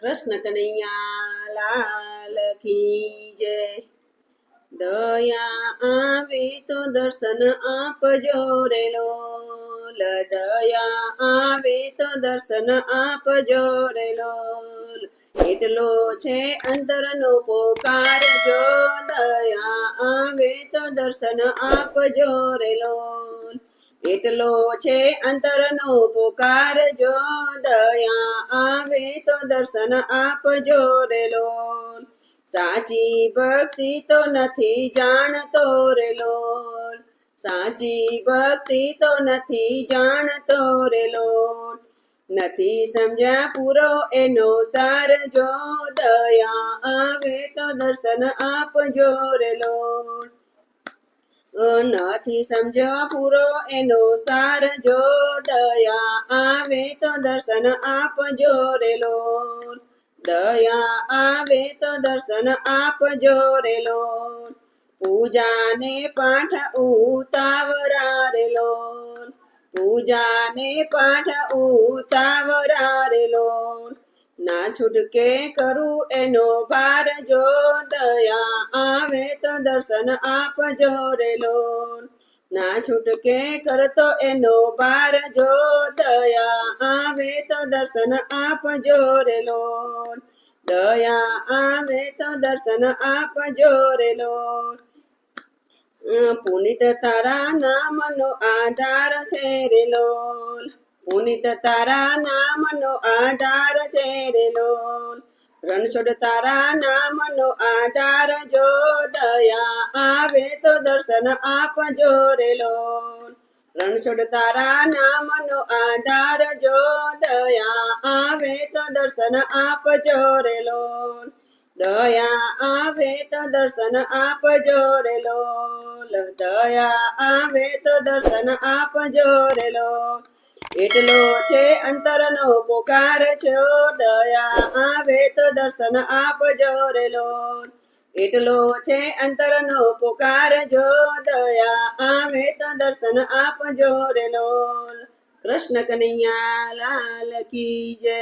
કૃષ્ણ કનૈયા લાલ કી જય। દયા આવે તો દર્શન આપજો રે લોલ, દયા આવે તો દર્શન આપજો રે લોલ। એટલો છે અંતરનો પોકાર, જો દયા આવે તો દર્શન આપજો રે લોલ। એટલો છે અંતરનો પોકાર, જો દયા આવે તો દર્શન આપજો રે લોલ। સાચી ભક્તિ તો નથી જાણતો રે લોલ, સાચી ભક્તિ તો નથી જાણતો રે લોલ। નથી સમજ્યા પૂરો એનો સાર, જો દયા આવે તો દર્શન આપજો રે લોલ। નથી સમજ્યો પૂરો એનો સાર, જો દયા આવે તો દર્શન આપજો રે લોલ। દયા આવે તો દર્શન આપજો રે લોલ। પૂજાને પાઠ ઉતાવળા રે લોલ, પૂજાને પાઠ ઉતાવળા રે લોલ। ના છૂટકે કરું એનો ભાર, જો દયા આવે તો દર્શન આપજો રે લોલ। ના છૂટકે કરતો એનો ભાર, જો દયા આવે તો દર્શન આપજો રે લોલ। દયા આવે તો દર્શન આપજો રે લોલ। પુનિત તારા નામનો આધાર છે રે લોલ, પુનિત તારા નામનો આધાર છે રે લોલ। રણછોડ તારા નામનો આધાર, જો દયા આવે તો દર્શન આપજો રે લોલ। રણછોડ તારા નામનો આધાર, જો દયા આવે તો દર્શન આપજો રે લોલ। દયા આવે તો દર્શન આપજો રે લોલ, દયા આવે તો દર્શન આપજો રે લોલ। એટલો છે અંતરનો પોકાર, જો દયા આવે તો દર્શન આપજો રે લોલ। એટલો છે અંતરનો પોકાર, જો દયા આવે તો દર્શન આપજો રે લોલ। કૃષ્ણ કનૈયા લાલ કી જય।